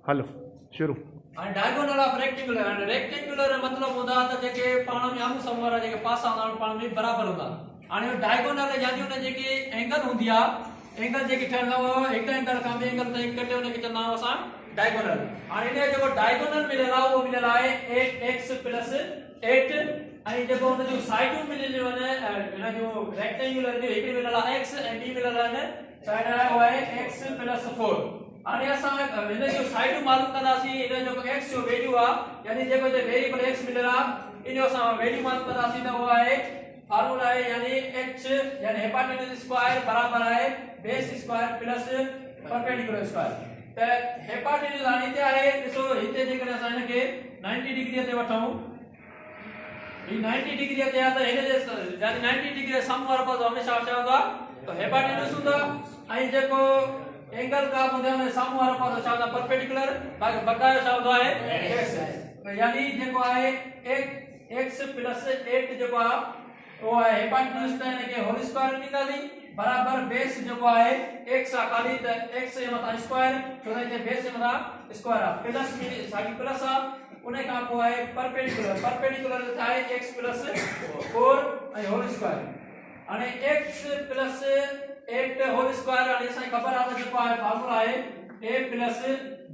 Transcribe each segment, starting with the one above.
हलो शुरू। and diagonal of rectangular and rectangular मतलब होता है जेके पाण में आमू साम्हूं वारा जेके पासा हूंदा पाण में बराबर होंदा हाणे डायगोनल यानी उन जेके एंगल हूंदी आ एंगल जेके ठहंदा हो हिक एंगल खां ॿिए एंगल ताईं कटे उन खे चवंदा आहियूं असां डायगोनल। हाणे इन जेको डायगोनल मिलियल आहे उहो मिलियल आहे 8x + 8 ऐं जेको उन जो साइडूं मिलियल आहिनि इन जो रेक्टेंगुलर जो हिकिड़ी मिलियल आहे x ऐं ॿी मिलियल आहिनि साइड आहे उहा आहे x + 4। हाणे असां हिन जो साइडूं मालूम कंदासीं इन जो x जो वैल्यू आहे यानी जेको हिते वेरिएबल x मिलियल आहे इन जो असां वैल्यू मालूम कंदासीं त उहा आहे फार्मूला है यानी h यानी हेपाटिनस स्क्वायर बराबर है base square plus perpendicular square. त हेपाटिनस हाणे हिते आहे ॾिसो हिते जेकॾहिं असां हिन खे 90 डिग्री ते वठूं ही 90 डिग्री ते आहे त हिन जे यानी 90 डिग्री सम वारो पासो हमेशा छा हूंदो आहे त हेपाटिनस हूंदो ऐं जेको एंगल का हूंदो आहे सम वारो पासो छा हूंदो आहे परपेंडिकुलर बकायो छा हूंदो आहे x यानी जेको आहे x + 8 जेको आहे वो है हेपाटिनस त इनके होल स्क्वायर ॾींदासीं बराबर बेस जेको आहे x आहे खाली त x जे मथां स्क्वायर छो त हिते बेस जे मथां स्क्वायर आहे प्लस में साॻी प्लस आहे उन खां पोइ आहे परपेंडिकुलर त आहे x + 4 ऐं होल स्क्वायर। हाणे x + 8 होल स्क्वायर हाणे असांखे ख़बर आहे त जेको आहे फार्मूला आहे a +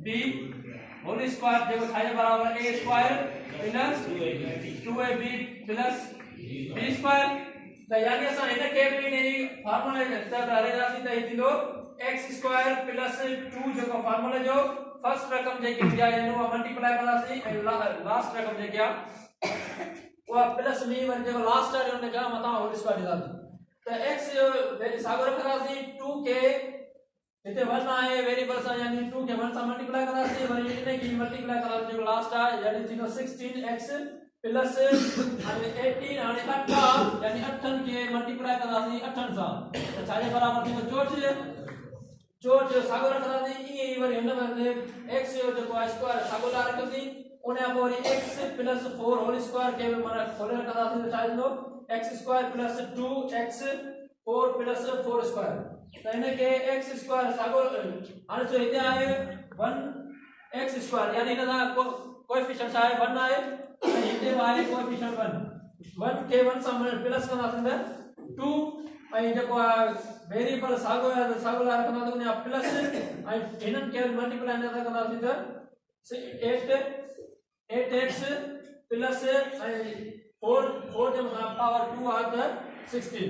b होल स्क्वायर जेको छा जे बराबर a square + 2ab + b square. त यानी असां हिन के बि इन जी फार्मूला त हलेदासीं त थींदो x स्क्वायर + 2 जेको फार्मूला जो फर्स्ट रकम जेकी हूंदी आहे यानी उहा मल्टीप्लाई कंदासीं ऐं लास्ट रकम जेकी आहे उहा प्लस में वरी जेको लास्ट आहे उन खे मथां होल स्क्वायर ॾींदासीं त x जो वैल्यू साॻियो रखंदासीं 2 के हिते 1 आहे वेरिएबल सां यानी 2 के 1 सां मल्टीप्लाई कंदासीं वरी इन खे मल्टीप्लाई कंदासीं जेको लास्ट आहे यानी थींदो 16x प्लस 18 हाणे 8 यानी 8 के मल्टीप्लाई कंदासीं 8 सां त छा जे बराबर थींदो 64 जो साॻियो रखंदासीं ईअं ई वरी हिन में x जो जेको आहे स्क्वायर साॻियो ला रखंदासीं उन खां पोइ वरी x + 4 होल स्क्वायर खे माना खोले रखंदासीं त छा थींदो x स्क्वायर + 2x 4 + 4 स्क्वायर त हिन खे x स्क्वायर साॻियो हाणे जो हिते आहे 1x स्क्वायर यानी हिन जा कोएफिशिएंट छा आहे 1 आहे हिते आहे कोएफिशिएंट 1 के 1 सां प्लस कंदासीं त 2 ऐं जेको आहे वेरिएबल साॻियो आहे त साॻियो ला रखंदासीं उन प्लस ऐं हिननि खे मल्टीप्लाई न कंदासीं त 8x प्लस ऐं 4 जे मथां पावर 2 आहे त 16।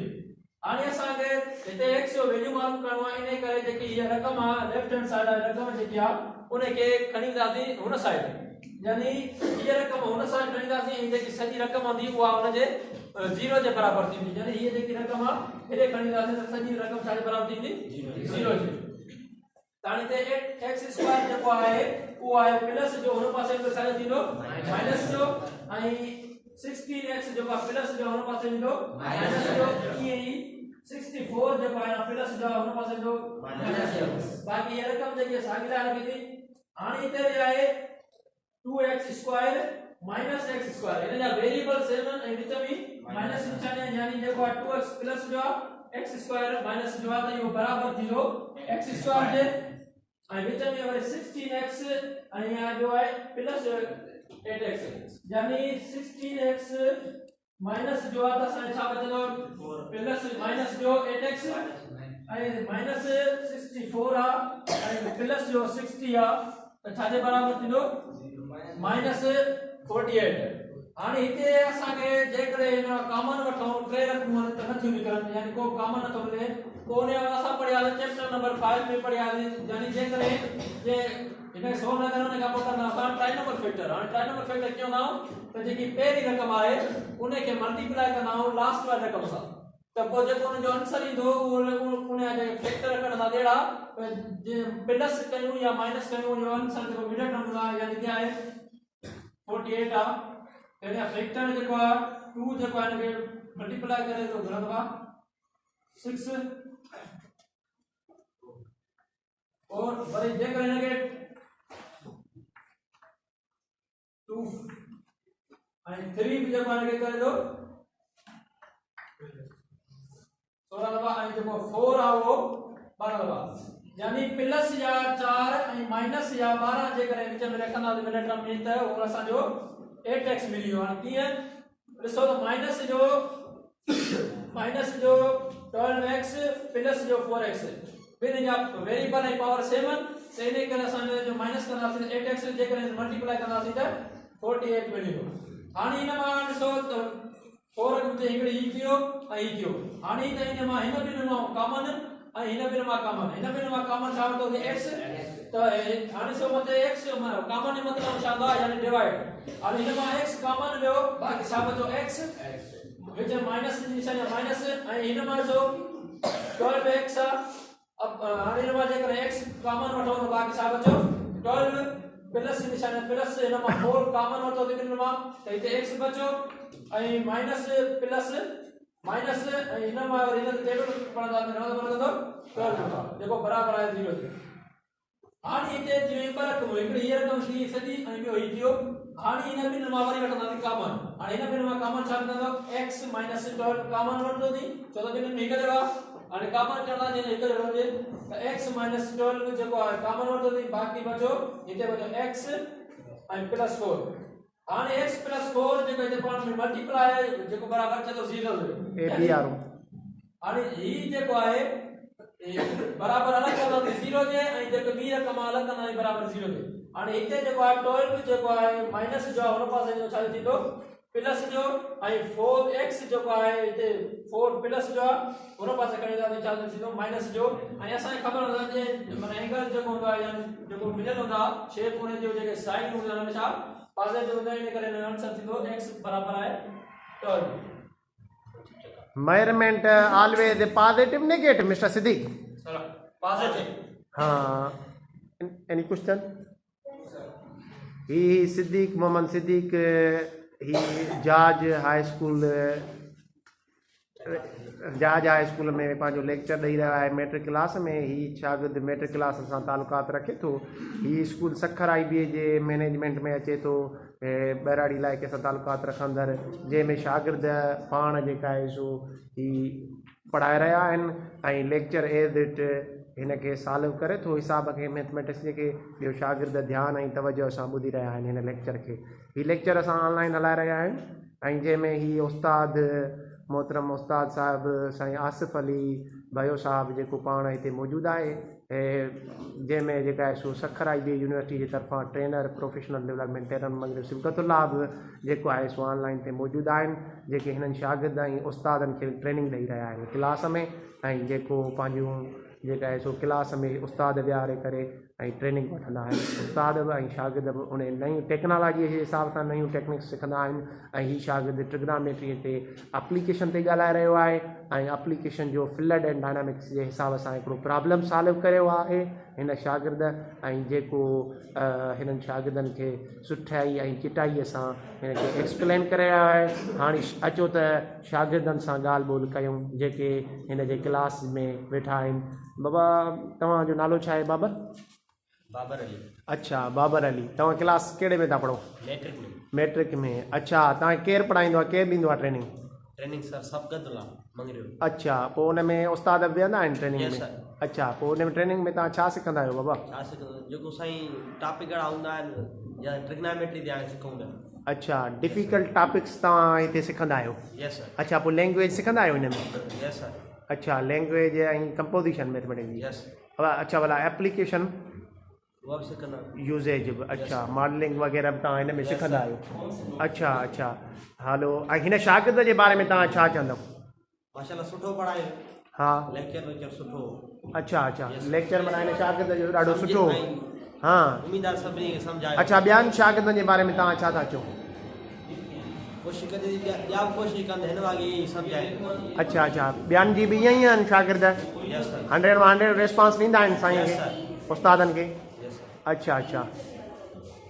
हाणे असांखे हिते x जो वैल्यू मालूम करणो आहे इन करे जेकी हीअ रक़म आहे लेफ्ट हैंड साइड आहे रक़म जेकी आहे उन खे खणी ईंदासीं हुन साइड यानी ये रकम हुन साइड खणींदासीं ऐं जेकी सॼी रकम हूंदी उहा हुन जे 0 जे बराबर थींदी यानी हीअ जेकी रकम आहे हेॾे खणींदासीं त सॼी रकम छा जे बराबर थींदी 0 जे। हाणे हिते x स्क्वायर जेको आहे उहो आहे प्लस जो हुन पासे छा थींदो माइनस जो ऐं 16x जेको आहे प्लस जो हुन पासे ईंदो माइनस जो ईअं ई 64 जेको आहे प्लस जो हुन पासे ईंदो माइनस जो बाक़ी हीअ रकम जेकी साॻी ला रखी थी। हाणे हिते आहे 2x square minus x square इन जा वेरिएबल सेम ऐं विच में माइनस निशान है यानी जेको 2x प्लस जो x स्क्वायर माइनस जो आहे त इहो बराबर थींदो x स्क्वायर जे ऐं विच में वरी 16x ऐं यहाँ जो है प्लस 8x यानी 16x माइनस जो आहे त असांखे छा बचंदो प्लस माइनस जो 8x ऐं माइनस 64 आहे ऐं प्लस जो 60 आहे त छा जे बराबर थींदो -48। हाणे हिते असांखे जेकॾहिं हिन कॉमन वठूं टे रक़मूं त नथियूं निकिरनि यानी को कॉमन नथो मिले पोइ उन असां पढ़ियासीं चैप्टर नंबर 5 में पढ़ियासीं यानी जेकॾहिं जे हिन 100 न करण खां पोइ कंदा असां ट्राई नंबर फैक्टर हाणे ट्राई नंबर फैक्टर कीअं कंदा आहियूं त जेकी पहिरीं रक़म आहे उन खे मल्टीप्लाई कंदा आहियूं लास्ट वारी रक़म सां त पोइ जेको उन जो आंसर ईंदो उन जा फैक्टर कढंदा जहिड़ा जे प्लस कयूं या माइनस कयूं उन जो आंसर जेको मिनट हूंदो आहे यानी क्या है 48 आ यानी फैक्टर जेको आहे 2 जेको आहे इनखे मल्टीप्लाई करे तो घणो आहे 6 और वरी जेकर इनखे 2 ऐं 3 भी जेको इनखे करे दो 16 दफ़ा ऐं जेको 4 आहे वो 12 दफ़ा यानी प्लस या 4 ऐं माइनस या 12 जे करे विच में रखंदासीं मिनट में त उहो असांजो 8x मिली वियो। हाणे कीअं ॾिसो त माइनस जो 12x प्लस जो 4x ॿिन्ही जा वेरिएबल ऐं पावर सेम त इन करे असां जो माइनस कंदासीं 8x जे करे मल्टीप्लाई कंदासीं त 48 मिली वियो। हाणे इन मां ॾिसो त 4 में हिकिड़ी ही थियो ऐं ही थियो। हाणे त इन मां हिन ॿिन्ही मां कॉमन ऐं हिन ॿिन्ही मां कॉमन छा वरितोसीं x त हाणे सो मते x कॉमन जो मतिलबु छा हूंदो आहे यानी डिवाइड। हाणे हिन मां x कॉमन वियो बाक़ी छा बचो x विच माइनस जी निशानी माइनस ऐं हिन मां ॾिसो 12x अब हाणे हिन मां जेकर x कॉमन वठो त बाक़ी छा बचो 12 प्लस जी निशानी प्लस हिन मां 4 कॉमन वठो त ॿिन्ही मां त हिते x बचो ऐं माइनस प्लस माइनस ऐं हिन मां वरी हिन टेबल पढ़ंदा त बराबर 12 जेको बराबर आहे 0 ते। हाणे हिते जो ॿ रक़म हिकिड़ी हीअ रक़म थी सॼी ऐं ॿियो ही थियो। हाणे हिन ॿिन्ही मां वरी वठंदासीं कॉमन। हाणे हिन ॿिन्ही मां कॉमन छा कंदो x - 12 कॉमन वठंदोसीं छो त ॿिन्ही में हिकु जहिड़ो आहे। हाणे कॉमन करणा जे हिकु जहिड़ो हुजे त x - 12 जेको आहे कॉमन वठंदोसीं बाक़ी बचो हिते बचो x ऐं प्लस 4। हाणे x प्लस 4 जेको हिते पाण में मल्टीप्लाई आहे जेको बराबर चलो 0 हाणे ही जेको आहे बराबर अलग कंदासीं 0 जे ऐं जेको ॿी रक़म अलग कंदासीं बराबर 0 जे। हाणे हिते जेको आहे 12 जेको आहे माइनस जो हुन पासे जो छा थींदो प्लस जो ऐं 4x जेको आहे हिते 4 प्लस जो आहे हुन पासे खणी ईंदासीं छा थींदो माइनस जो। ऐं असांखे ख़बर हूंदा जे माना एंगल जेको हूंदो आहे यानी जेको मिलियल हूंदा शेप हुन जो जेके साइड हूंदा हुन में छा पॉजिटिव हूंदा इन करे आंसर थींदो x बराबर आहे 12। Measurement always positive, negative, Mr. Siddiq? Positive. Any question? He Siddiq, Mohammed Siddiq, he Jaj High School में पंहिंजो लेक्चर ॾेई रहियो आहे मैट्रिक क्लास में। ही शागिर्द मैट्रिक क्लास सां तालुकात रखे थो। ही स्कूल सखर IBA जे मैनेजमेंट में अचे थो, बहिराड़ी इलाइक़े सां तालुकात रखंदड़, जंहिंमें शागिर्द पाण जेका आहे सो ही पढ़ाए रहिया आहिनि ऐं लेक्चर एज़ इट हिन खे सॉल्व करे थो हिसाब खे मैथमेटिक्स जेके ॿियो शागिर्द ध्यानु ऐं तवजो सां ॿुधी रहिया आहिनि हिन लेक्चर खे। ही लेक्चर असां ऑनलाइन हलाए रहिया आहियूं ऐं जंहिंमें ही उस्ताद मोहतरम उस्ताद साहिबु साईं आसिफ़ अली भयो साहिबु जेको पाण हिते मौजूदु आहे, जंहिंमें जेका आहे सो सखर IBA यूनिवर्सिटी जे तरफ़ां ट्रेनर प्रोफेशनल डेवलपमेंट ट्रेनर मगरिब सिबकतुल्लाह बि जेको आहे सो ऑनलाइन ते मौजूदु आहिनि, जेके हिननि शागिर्द ऐं उस्तादनि खे ट्रेनिंग ॾेई रहिया आहिनि क्लास में। ऐं जेको पंहिंजूं जेका आहे सो क्लास में उस्ताद विहारे करे ऐं ट्रेनिंग वठंदा आहिनि। उस्ताद बि ऐं शागिर्द बि उन नयूं टेक्नोलॉजीअ जे हिसाब सां नयूं टेक्निक्स सिखंदा आहिनि। ऐं हीउ शागिर्द ट्रिग्नामेट्रीअ ते एप्लीकेशन ते ॻाल्हाए रहियो आहे ऐं एप्लीकेशन जो फ्लड एंड डायनामिक्स जे हिसाब सां हिकिड़ो प्रॉब्लम सॉल्व करियो आहे हिन शागिर्द। ऐं जेको हिननि शागिर्दनि खे सुठाई ऐं चिटाईअ सां हिन खे एक्सप्लेन करे रहियो आहे। हाणे अचो त शागिर्दनि सां ॻाल्हि ॿोल कयूं जेके हिन जे क्लास में वेठा आहिनि। बाबा तव्हांजो नालो छा आहे? बाबर अली। अच्छा बाबर अली, तव्हां क्लास कहिड़े में था पढ़ो? मैट्रिक में। अच्छा, तव्हांखे केरु पढ़ाईंदो आहे, केरु ॾींदो आहे ट्रेनिंग सर सबकतुल्लाह मगरिब। अच्छा, पोइ उन में उस्ताद वेहंदा आहिनि ट्रेनिंग में? अच्छा, पोइ उन में ट्रेनिंग में तव्हां छा सिखंदा आहियो बाबा? जेको साईं टॉपिक हूंदा आहिनि या ट्रिग्नामेट्री ते सिखूं था। अच्छा, डिफिकल्ट टॉपिक्स तव्हां हिते सिखंदा आहियो? यस सर। अच्छा, पोइ लैंग्वेज सिखंदा आहियो हिन में? यस सर। अच्छा, लैंग्वेज ऐं कंपोजिशन मैथमेटिक्स जी? यस। अच्छा, भला एप्लीकेशन यूज़ेज बि? अच्छा, मॉडलिंग वग़ैरह बि तव्हां हिन में सिखंदा आहियो? अच्छा अच्छा, हलो। ऐं हिन शागिर्द जे बारे में तव्हां छा चवंदव? माशाल्लाह सुठो पढ़ायो। हा, लेक्चर सुठो। अच्छा अच्छा, लेक्चर माना हिन शागिर्द जो ॾाढो सुठो। हा, उम्मीदवार सभिनी खे सम्झायो। अच्छा, ॿियनि शागिर्दनि जे बारे में तव्हां छा था चओ? कोशिशि कंदे ॿिया बि कोशिशि कंदे हिन वांगुरु सम्झाए। अच्छा अच्छा, ॿियनि जी बि ईअं ई आहिनि शागिर्द? 100 मां 100 रिस्पॉन्स ॾींदा आहिनि साईं खे, उस्तादनि खे? अच्छा अच्छा,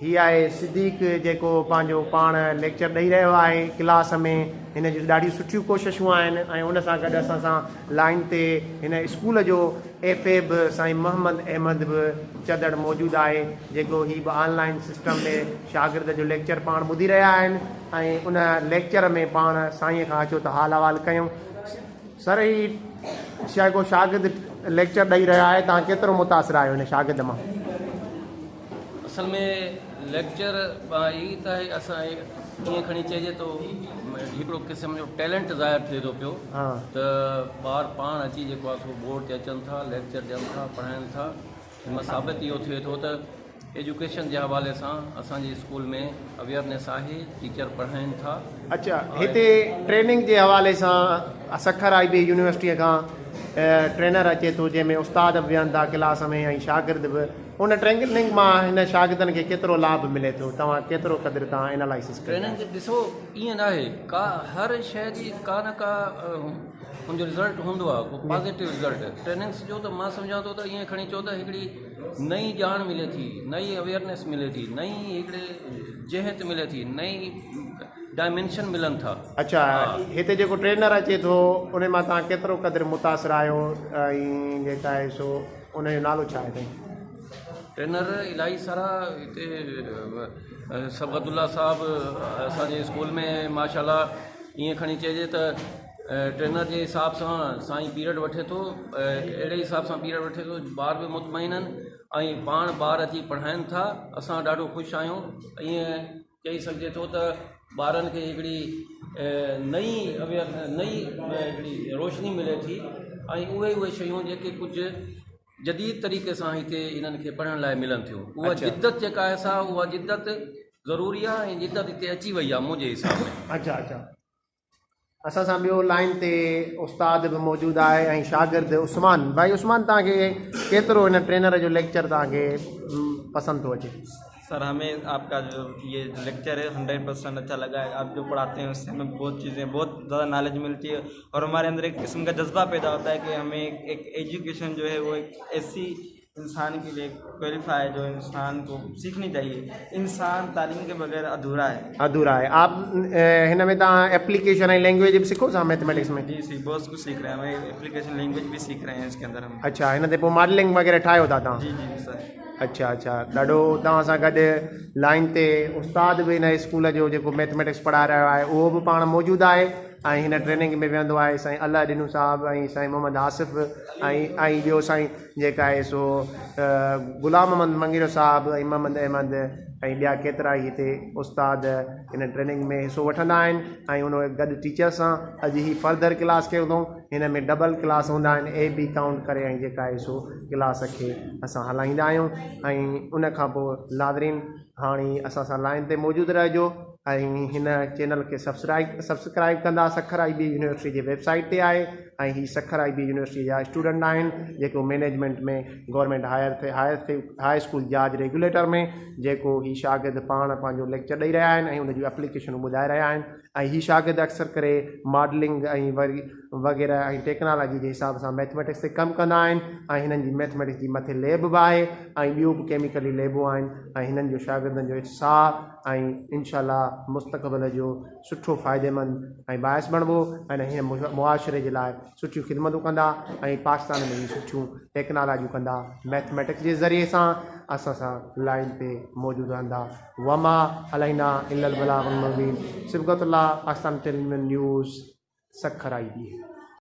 हीअ आहे सिद्दीक़ जेको पंहिंजो पाण लेक्चर ॾेई रहियो आहे क्लास में। हिन जूं ॾाढियूं सुठियूं कोशिशूं आहिनि ऐं उन सां गॾु असां सां लाइन ते हिन स्कूल जो FA बि साईं मोहम्मद अहमद बि चदड़ मौजूदु आहे, जेको हीअ बि ऑनलाइन सिस्टम में शागिर्द जो लेक्चर पाण ॿुधी रहिया आहिनि। ऐं उन लेक्चर में पाण साईं खां अचो त हाल अहिवाल कयूं। सर, ही जेको शागिर्द लेक्चर ॾेई रहिया आहे तव्हां केतिरो मुतासिर आहियो हिन शागिर्द मां? असल में लेक्चर ई त आहे असां ईअं खणी चइजे थो हिकिड़ो क़िस्म जो टैलेंट ज़ाहिर थिए थो पियो हा त ॿार पाण अची जेको आहे सो बोर्ड ते अचनि था, लेक्चर ॾियनि था, पढ़ाइनि था। हिन मां साबित इहो थिए थो त एजुकेशन जे हवाले सां असांजे स्कूल में अवेयरनेस आहे, टीचर पढ़ाइनि था। अच्छा, हिते ट्रेनिंग जे हवाले सां सखर IB यूनिवर्सिटीअ खां ट्रेनर अचे थो जंहिंमें उस्ताद बि विहनि था क्लास में ऐं शागिर्द बि। उन ट्रेनिंग मां हिन शागिर्दनि खे केतिरो लाभ मिले थो, तव्हां केतिरो क़दुरु तव्हां एनालाइसिस कयो? ट्रेनिंग ॾिसो ईअं न आहे, का हर शइ जी का न का हुनजो रिज़ल्ट हूंदो आहे, को पॉज़िटिव रिज़ल्ट। ट्रेनिंग्स जो त मां सम्झां थो त ईअं खणी चओ त हिकिड़ी नई ॼाण मिले थी, नई अवेयरनेस मिले थी, नई हिकिड़े जहत मिले थी, नई डायमेंशन मिलनि था। अच्छा, हिते जेको ट्रेनर अचे थो उन मां तव्हां केतिरो क़दुरु मुतासिर आहियो ऐं जेका आहे सो उनजो नालो छा आहे? ट्रेनर इलाही सारा हिते सबक़तुल्ला साहब असांजे स्कूल में माशाल्लाह ईअं खणी चइजे त ट्रेनर जे हिसाब सां साईं पीरियड वठे थो, अहिड़े हिसाब सां पीरियड वठे थो, ॿार बि मुतमइन आहिनि ऐं पाण ॿार अची पढ़ाइनि था। असां ॾाढो ख़ुशि आहियूं। ईअं चई सघिजे थो त ॿारनि खे हिकिड़ी नई हिकिड़ी रोशनी मिले थी ऐं उहे शयूं जेके कुझु जदीद तरीक़े सां हिते इन्हनि खे पढ़ण लाइ मिलनि थियूं। उहा जिद्दत जेका आहे सा उहा जिद्दत ज़रूरी आहे ऐं जिद्दत हिते अची वई आहे मुंहिंजे हिसाब में। अच्छा अच्छा, असां सां ॿियो लाइन ते उस्ताद बि मौजूदु आहे ऐं शागिर्द उस्मान। भाई उस्मान, तव्हांखे केतिरो हिन ट्रेनर जो लेक्चर तव्हांखे पसंदि थो अचे? सर, हमें आपका जो ये लेक्चर है 100% अच्छा लगा है। आप जो पढ़ाते हैं उससे हमें बहुत चीज़ें, बहुत ज़्यादा नॉलेज मिलती है और हमारे अंदर एक किस्म का जज्बा पैदा होता है कि हमें एक एजुकेशन जो है वो एक ऐसी इंसान के लिए क्वालिफाई है जो इंसान को सीखनी चाहिए। इंसान तालीम के बगैर अधूरा है। आप हिन में तव्हां एप्लीकेशन ऐं लैंग्वेज बि सिखो था मैथमेटिक्स में? जी बहुत कुछ सीख रहे हैं, हमें एप्लीकेशन लैंग्वेज भी सीख रहे हैं इसके अंदर हम। अच्छा, हिन ते पोइ मॉडलिंग वग़ैरह ठाहियो था तव्हां? जी सर। अच्छा अच्छा, ॾाढो तव्हां सां गॾु लाइन ते उस्ताद बि हिन स्कूल जो जेको मैथमेटिक्स पढ़ाए रहियो आहे उहो बि पाण मौजूदु आहे ऐं हिन ट्रेनिंग में वेहंदो आहे साईं अल्लाह ॾिनू साहिबु ऐं साईं मोहम्मद आसिफ़ ऐं ॿियो साईं जेका आहे सो गुलाम मोहम्मद मंगीरो साहिबु ऐं मोहम्मद अहमद ऐं ॿिया केतिरा ई हिते उस्ताद हिन ट्रेनिंग में हिसो वठंदा आहिनि ऐं उन गॾु टीचर सां अॼु ही फर्दर क्लास कयो अथऊं। हिन में डबल क्लास हूंदा आहिनि, AB काउंट करे ऐं जेका आहे सो क्लास खे असां हलाईंदा आहियूं। ऐं उन खां पोइ लादरीन हाणे असां सां लाइन ते मौजूदु रहिजो ऐं हिन चैनल खे सब्सक्राइब कंदा। सखर IB यूनिवर्सिटी जे वेबसाइट ते आहे ऐं ही सखर IB यूनिवर्सिटी जा स्टूडेंट आहिनि जेको मैनेजमेंट में गवर्नमेंट हाई स्कूल जाज रेगुलेटर में जेको ही शागिर्द पाण पंहिंजो लेक्चर ॾेई रहिया आहिनि ऐं हुनजूं एप्लीकेशनूं ॿुधाए रहिया आहिनि। ऐं ही शागिर्द अक्सर करे मॉडलिंग ऐं वग़ैरह ऐं टेक्नोलॉजी जे हिसाब सां मैथमेटिक्स ते कमु कंदा आहिनि ऐं हिननि जी मैथमेटिक्स जी मथे लैब बि आहे ऐं ॿियूं बि केमिकली लैबूं आहिनि ऐं हिननि जो शागिर्दनि जो उत्साह ऐं इनशाला मुस्तक़बिल जो सुठो फ़ाइदेमंद ऐं बाइस बणिबो ऐं हिन मुआशरे जे लाइ सुठियूं ख़िदमतूं कंदा ऐं पाकिस्तान में बि सुठियूं टेक्नोलॉजियूं कंदा। मैथमेटिक्स जे ज़रिए सां असां सां लाइन ते मौजूदु रहंदा। वमा अलैना इल्लल बलागुल मुबीन। Sibghatullah, Pakistan television news, Sukkur IB।